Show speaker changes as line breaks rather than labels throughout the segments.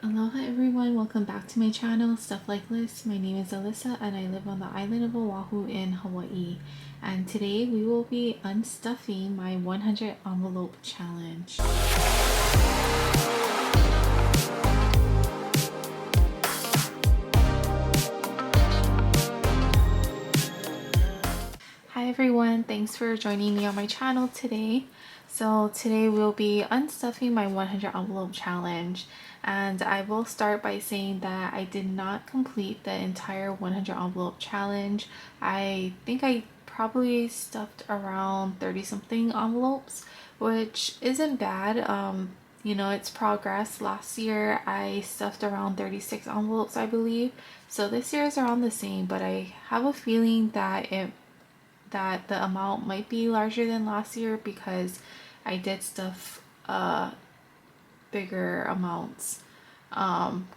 Aloha everyone, welcome back to my channel, Stuff Like This. My name is Alyssa and I live on the island of Oahu in Hawaii. And today we will be unstuffing my 100 envelope challenge. Hi everyone, thanks for joining me on my channel today. So today we'll be unstuffing my 100 envelope challenge, and I will start by saying that I did not complete the entire 100 envelope challenge. I think I probably stuffed around 30 something envelopes, which isn't bad. You know, it's progress. Last year I stuffed around 36 envelopes, I believe. So this year is around the same, but I have a feeling that the amount might be larger than last year because I did stuff bigger amounts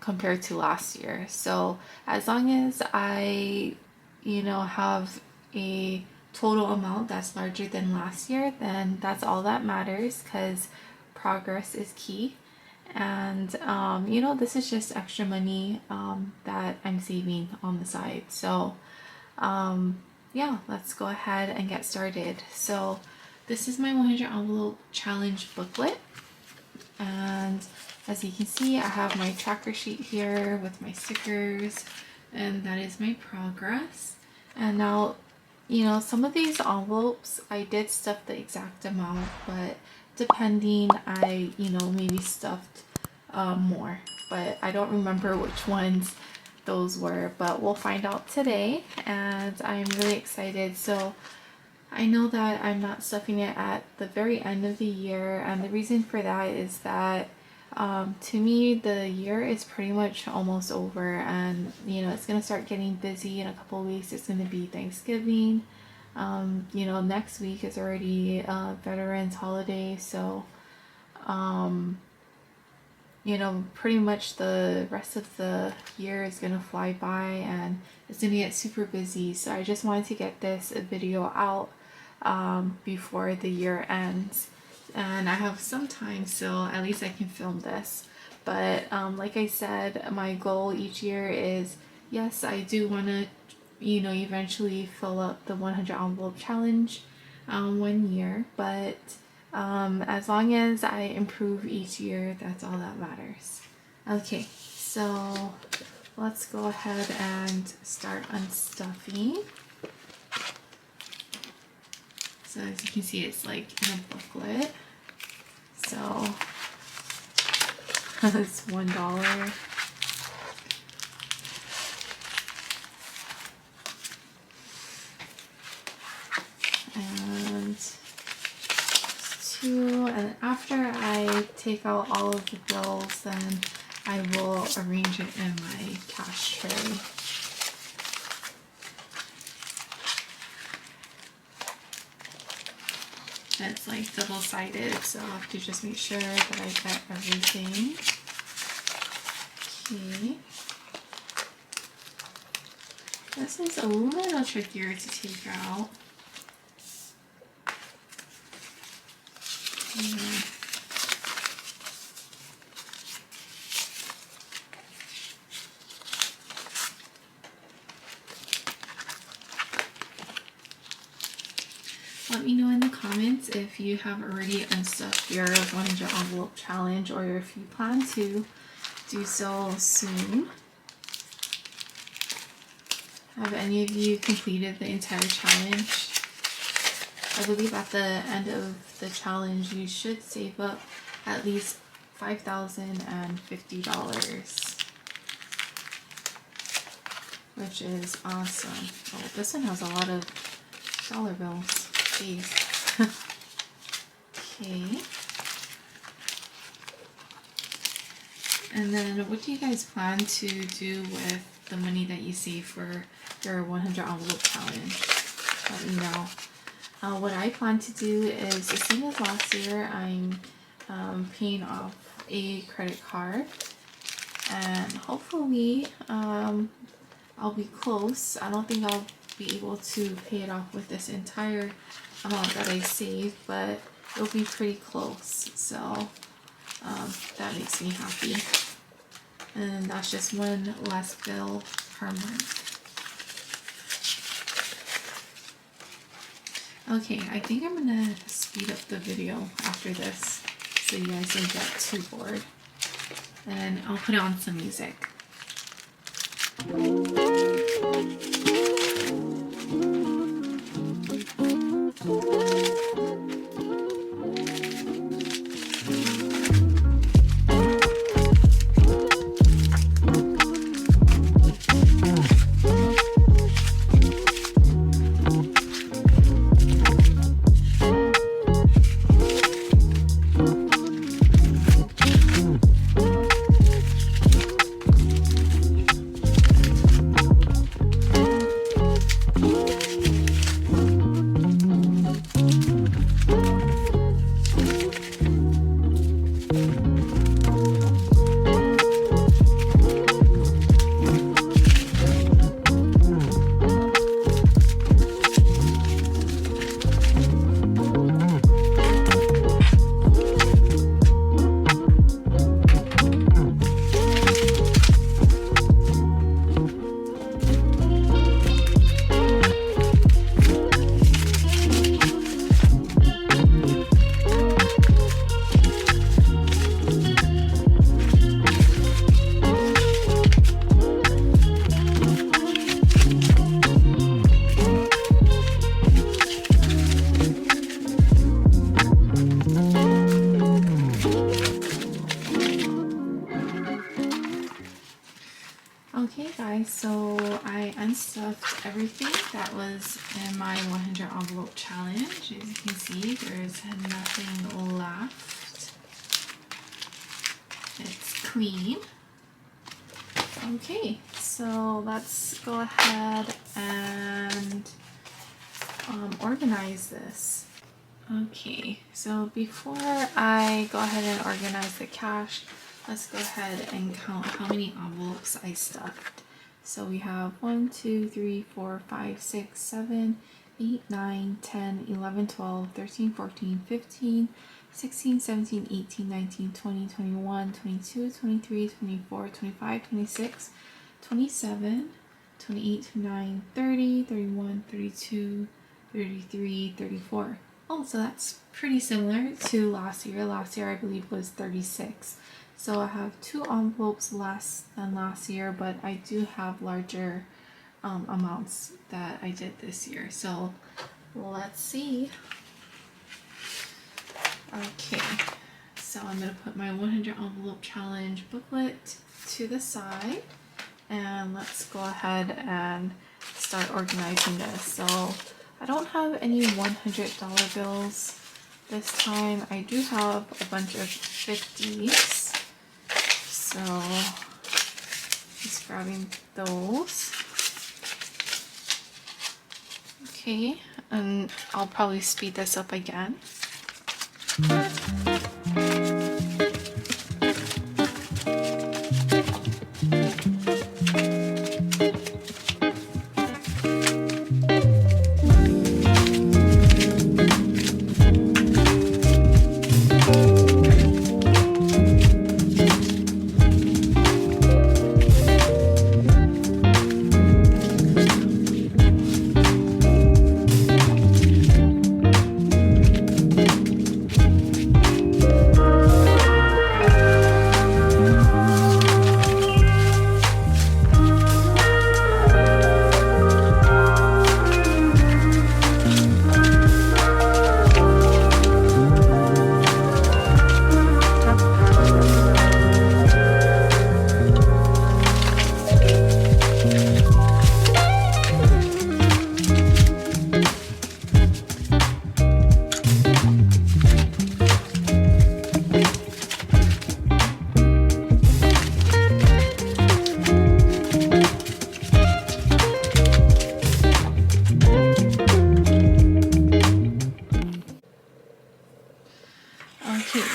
compared to last year. So as long as I, have a total amount that's larger than last year, then that's all that matters because progress is key. And this is just extra money that I'm saving on the side. So yeah, let's go ahead and get started. So this is my 100 envelope challenge booklet, and as you can see, I have my tracker sheet here with my stickers, and that is my progress. And now, some of these envelopes I did stuff the exact amount, but depending, I maybe stuffed more, but I don't remember which ones those were, but we'll find out today, and I'm really excited. So I know that I'm not stuffing it at the very end of the year, and the reason for that is that to me the year is pretty much almost over, and it's gonna start getting busy in a couple of weeks. It's gonna be Thanksgiving. Next week is already Veterans Holiday, so pretty much the rest of the year is gonna fly by and it's gonna get super busy. So I just wanted to get this video out before the year ends, and I have some time, so at least I can film this. But like I said, my goal each year is, yes, I do want to eventually fill up the 100 envelope challenge one year, but as long as I improve each year, that's all that matters. Okay, so let's go ahead and start unstuffing. So as you can see, it's like in a booklet. So it's $1. And two, and after I take out all of the bills, then I will arrange it in my cash tray. And it's like double-sided, so I'll have to just make sure that I get everything. Okay. This is a little trickier to take out. Let me know in the comments if you have already unstuffed your 100 envelope challenge or if you plan to do so soon. Have any of you completed the entire challenge? I believe at the end of the challenge you should save up at least $5,050, which is awesome. Oh, this one has a lot of dollar bills. Jeez. Okay. And then what do you guys plan to do with the money that you save for your 100 envelope challenge? Let me know. What I plan to do is the same as last year. I'm paying off a credit card, and hopefully I'll be close. I don't think I'll be able to pay it off with this entire amount that I saved, but it'll be pretty close, so that makes me happy. and that's just one less bill per month. Okay, I think I'm gonna speed up the video after this so you guys don't get too bored, and I'll put on some music. Okay guys, so I unstuffed everything that was in my 100 envelope challenge. As you can see, there's nothing left. It's clean. Okay, so let's go ahead and organize this. Okay, so before I go ahead and organize the cash, let's go ahead and count how many envelopes I stuffed. So we have 1, 2, 3, 4, 5, 6, 7, 8, 9, 10, 11, 12, 13, 14, 15, 16, 17, 18, 19, 20, 21, 22, 23, 24, 25, 26, 27, 28, 29, 30, 31, 32, 33, 34. Oh, so that's pretty similar to last year. Last year I believe was 36. So I have 2 envelopes less than last year, but I do have larger amounts that I did this year. So let's see. Okay, so I'm going to put my 100 envelope challenge booklet to the side, and let's go ahead and start organizing this. So I don't have any $100 bills this time. I do have a bunch of 50s. So just grabbing those. Okay, and I'll probably speed this up again.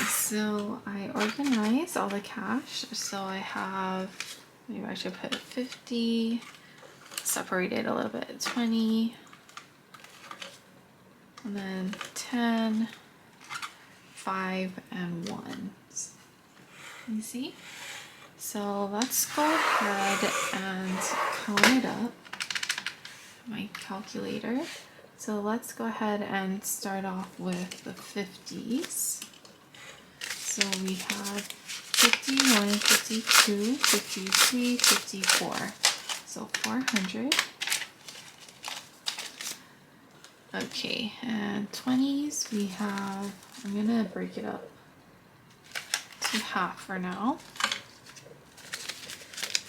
So I organized all the cash. So I have, maybe I should put 50, separated a little bit, 20, and then 10, 5, and 1. You see? So let's go ahead and count it up. My calculator. So let's go ahead and start off with the 50s. So we have 51, 52, 53, 54. So 400. Okay, and 20s we have, I'm gonna break it up to half for now.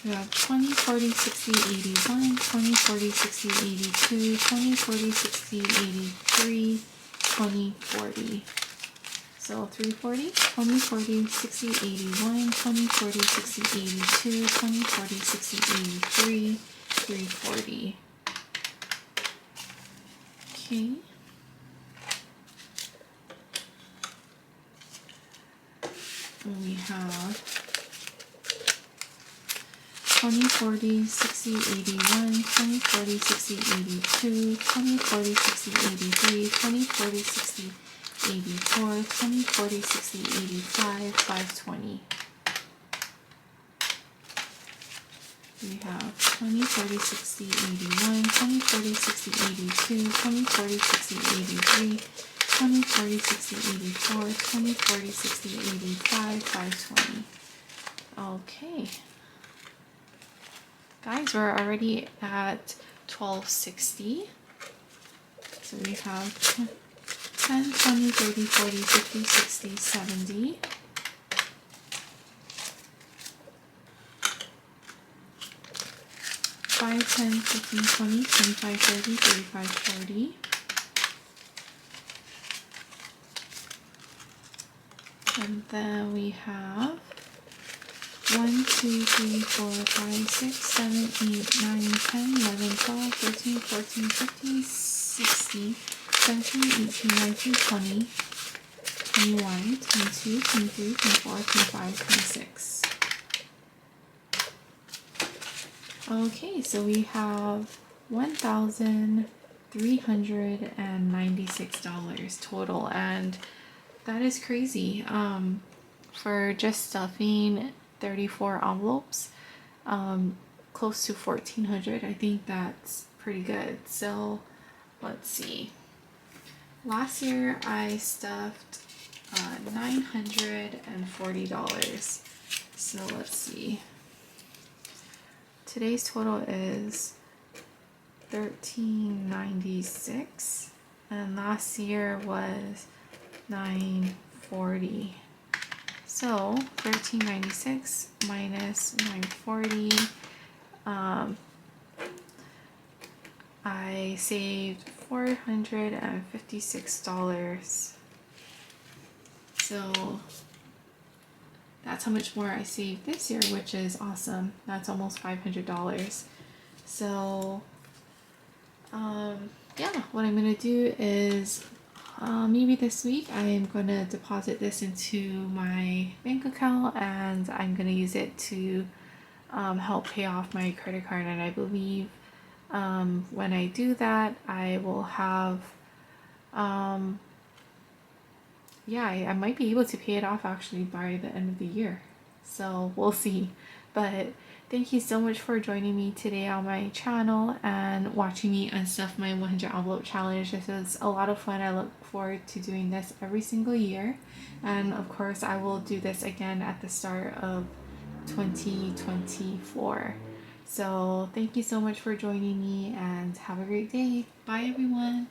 We have 20, 40, 60, 81, 20, 40, 60, 82, 20, 40, 60, 83, 20, 40. So 340, 20, 40, 60, 81, 20, 40, 60, 82, 20, 40, 60, 83, 340. Okay. And we have 20, 40, 60, 81, 20, 40, 60, 82, 20, 40, 60, 83, 20, 40, 60, 84, 20, 40, 60, 85, 520. We have 20, 40, 60, 81, 20, 40, 60, 82, 20, 40, 60, 83, 20, 40, 60, 84, 20, 40, 60, 85, 520. Okay. Guys, we're already at 1260. So we have 10, 20, 30, 40, 50, 60, 70. Five, 10, 15, 20, 25, 30, 35, 40. And then we have 1, 2, 3, 4, 5, 6, 7, 8, 9, 10, 11, 12, 13, 14, 15, 16, 17, 18, 19, 20, 21, 22, 23, 24, 25, 26. Okay, so we have $1,396 total, and that is crazy. For just stuffing 34 envelopes, close to 1,400. I think that's pretty good. So let's see. Last year I stuffed $940. So let's see. Today's total is $1,396, and last year was $940. So $1,396 minus $940. I saved $456. So that's how much more I saved this year, which is awesome. That's almost $500. So yeah, what I'm gonna do is maybe this week I'm gonna deposit this into my bank account, and I'm gonna use it to help pay off my credit card. And I believe when I do that, I will have yeah, I might be able to pay it off actually by the end of the year. So we'll see. But thank you so much for joining me today on my channel and watching me unstuff my 100 envelope challenge. This is a lot of fun. I look forward to doing this every single year. And of course, I will do this again at the start of 2024. So thank you so much for joining me, and have a great day. Bye everyone.